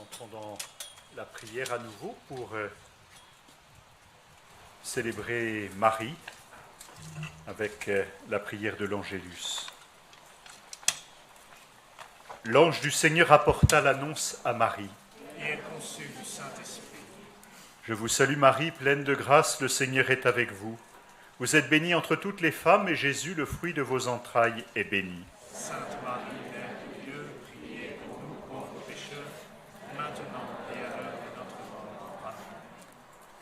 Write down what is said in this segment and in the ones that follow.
entrons dans la prière à nouveau pour célébrer Marie avec la prière de l'Angélus. L'ange du Seigneur apporta l'annonce à Marie. Et elle conçut du Saint-Esprit. Je vous salue Marie, pleine de grâce, le Seigneur est avec vous. Vous êtes bénie entre toutes les femmes, et Jésus, le fruit de vos entrailles, est béni. Sainte Marie, Mère de Dieu, priez pour nous pauvres pécheurs, maintenant et à l'heure de notre mort. Amen.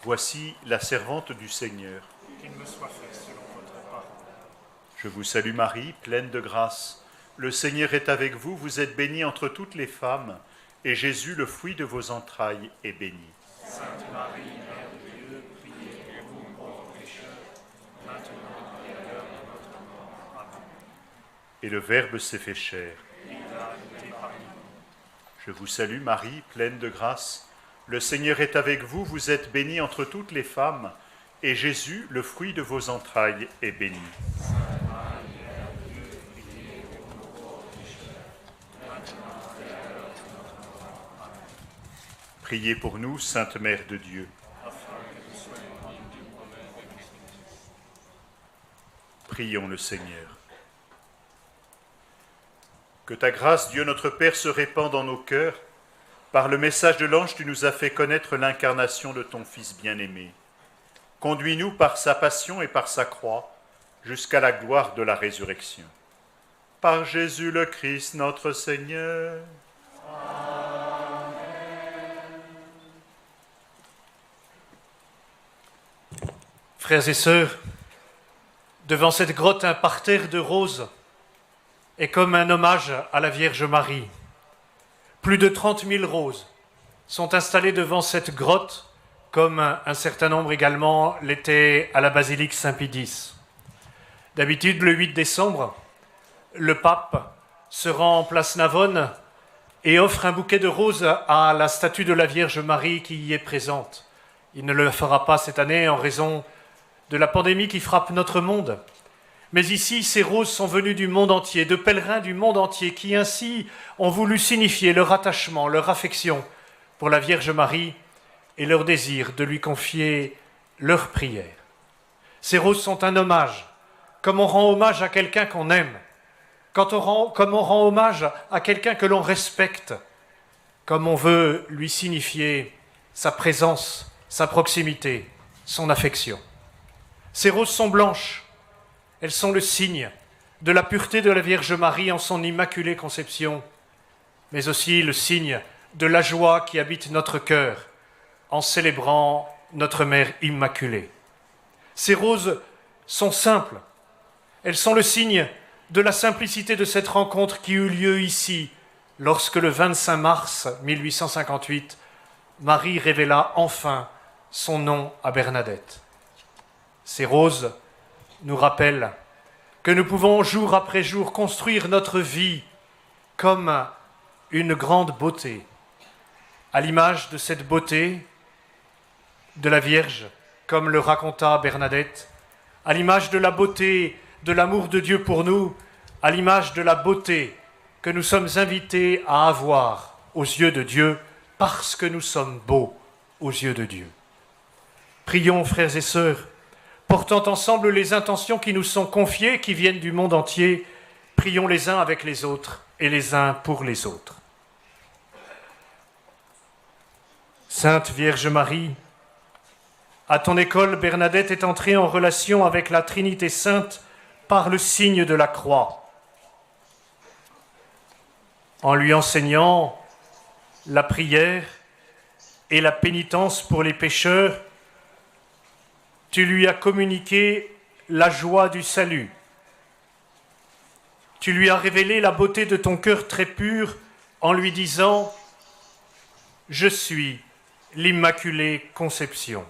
Voici la servante du Seigneur. Qu'il me soit fait selon votre parole. Je vous salue Marie, pleine de grâce. Le Seigneur est avec vous, vous êtes bénie entre toutes les femmes, et Jésus, le fruit de vos entrailles, est béni. Sainte Marie, Mère de Dieu, priez pour nous pauvres pécheurs, maintenant et à l'heure de notre mort. Amen. Et le Verbe s'est fait chair. Il a été parmi nous. Je vous salue Marie, pleine de grâce. Le Seigneur est avec vous, vous êtes bénie entre toutes les femmes, et Jésus, le fruit de vos entrailles, est béni. Priez pour nous, Sainte Mère de Dieu. Prions le Seigneur. Que ta grâce, Dieu notre Père, se répande dans nos cœurs. Par le message de l'ange, tu nous as fait connaître l'incarnation de ton Fils bien-aimé. Conduis-nous par sa passion et par sa croix jusqu'à la gloire de la résurrection. Par Jésus le Christ, notre Seigneur. Frères et sœurs, devant cette grotte, un parterre de roses est comme un hommage à la Vierge Marie. Plus de 30 000 roses sont installées devant cette grotte, comme un certain nombre également l'étaient à la basilique Saint-Pédis. D'habitude, le 8 décembre, le pape se rend en place Navone et offre un bouquet de roses à la statue de la Vierge Marie qui y est présente. Il ne le fera pas cette année en raison de la pandémie qui frappe notre monde. Mais ici, ces roses sont venues du monde entier, de pèlerins du monde entier, qui ainsi ont voulu signifier leur attachement, leur affection pour la Vierge Marie et leur désir de lui confier leurs prières. Ces roses sont un hommage, comme on rend hommage à quelqu'un qu'on aime, comme on rend hommage à quelqu'un que l'on respecte, comme on veut lui signifier sa présence, sa proximité, son affection. Ces roses sont blanches, elles sont le signe de la pureté de la Vierge Marie en son immaculée conception, mais aussi le signe de la joie qui habite notre cœur en célébrant notre Mère Immaculée. Ces roses sont simples, elles sont le signe de la simplicité de cette rencontre qui eut lieu ici, lorsque le 25 mars 1858, Marie révéla enfin son nom à Bernadette. Ces roses nous rappellent que nous pouvons jour après jour construire notre vie comme une grande beauté, à l'image de cette beauté de la Vierge, comme le raconta Bernadette, à l'image de la beauté de l'amour de Dieu pour nous, à l'image de la beauté que nous sommes invités à avoir aux yeux de Dieu parce que nous sommes beaux aux yeux de Dieu. Prions, frères et sœurs, portant ensemble les intentions qui nous sont confiées, qui viennent du monde entier, prions les uns avec les autres et les uns pour les autres. Sainte Vierge Marie, à ton école, Bernadette est entrée en relation avec la Trinité Sainte par le signe de la croix. En lui enseignant la prière et la pénitence pour les pécheurs, tu lui as communiqué la joie du salut. Tu lui as révélé la beauté de ton cœur très pur en lui disant « Je suis l'Immaculée Conception ».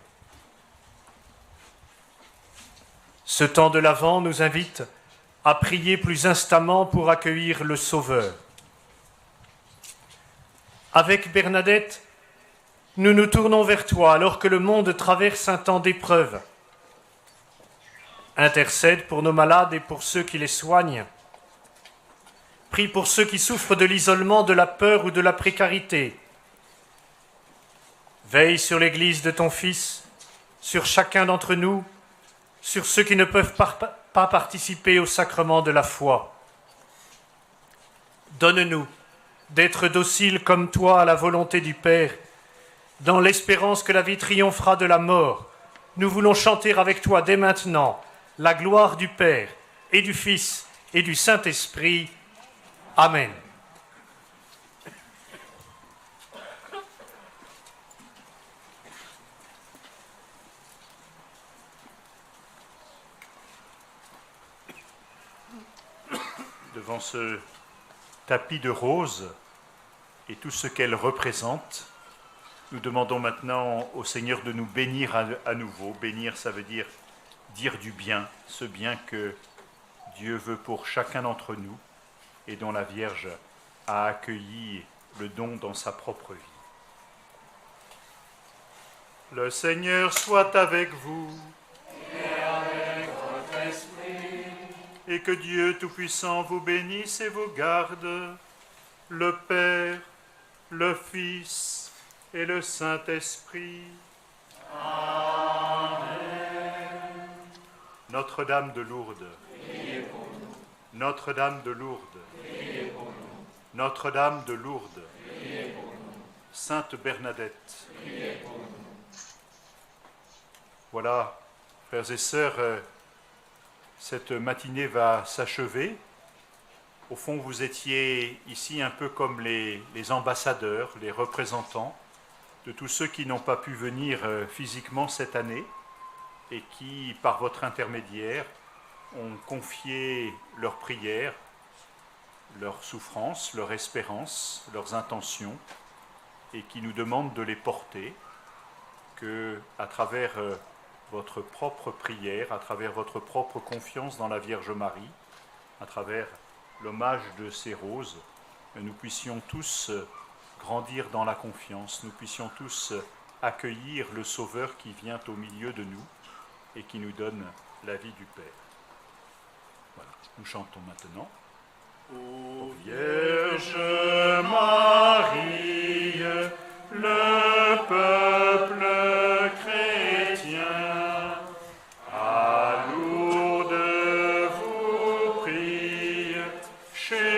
Ce temps de l'Avent nous invite à prier plus instamment pour accueillir le Sauveur. Avec Bernadette, nous nous tournons vers toi alors que le monde traverse un temps d'épreuve. Intercède pour nos malades et pour ceux qui les soignent. Prie pour ceux qui souffrent de l'isolement, de la peur ou de la précarité. Veille sur l'Église de ton Fils, sur chacun d'entre nous, sur ceux qui ne peuvent pas participer au sacrement de la foi. Donne-nous d'être dociles comme toi à la volonté du Père, dans l'espérance que la vie triomphera de la mort. Nous voulons chanter avec toi dès maintenant la gloire du Père et du Fils et du Saint-Esprit. Amen. Devant ce tapis de roses et tout ce qu'elle représente, nous demandons maintenant au Seigneur de nous bénir à nouveau. Bénir, ça veut dire du bien, ce bien que Dieu veut pour chacun d'entre nous et dont la Vierge a accueilli le don dans sa propre vie. Le Seigneur soit avec vous. Et avec votre esprit. Et que Dieu Tout-Puissant vous bénisse et vous garde, le Père, le Fils et le Saint-Esprit. Amen. Notre-Dame de Lourdes. Priez pour nous. Notre-Dame de Lourdes. Priez pour nous. Notre-Dame de Lourdes. Priez pour nous. Sainte Bernadette. Priez pour nous. Voilà, frères et sœurs, cette matinée va s'achever. Au fond, vous étiez ici un peu comme les ambassadeurs, les représentants de tous ceux qui n'ont pas pu venir physiquement cette année et qui, par votre intermédiaire, ont confié leurs prières, leurs souffrances, leurs espérances, leurs intentions, et qui nous demandent de les porter, que, à travers votre propre prière, à travers votre propre confiance dans la Vierge Marie, à travers l'hommage de ces roses, nous puissions tous grandir dans la confiance, nous puissions tous accueillir le Sauveur qui vient au milieu de nous et qui nous donne la vie du Père. Voilà, nous chantons maintenant. Ô Vierge Marie, le peuple chrétien, à Lourdes vous prie, chez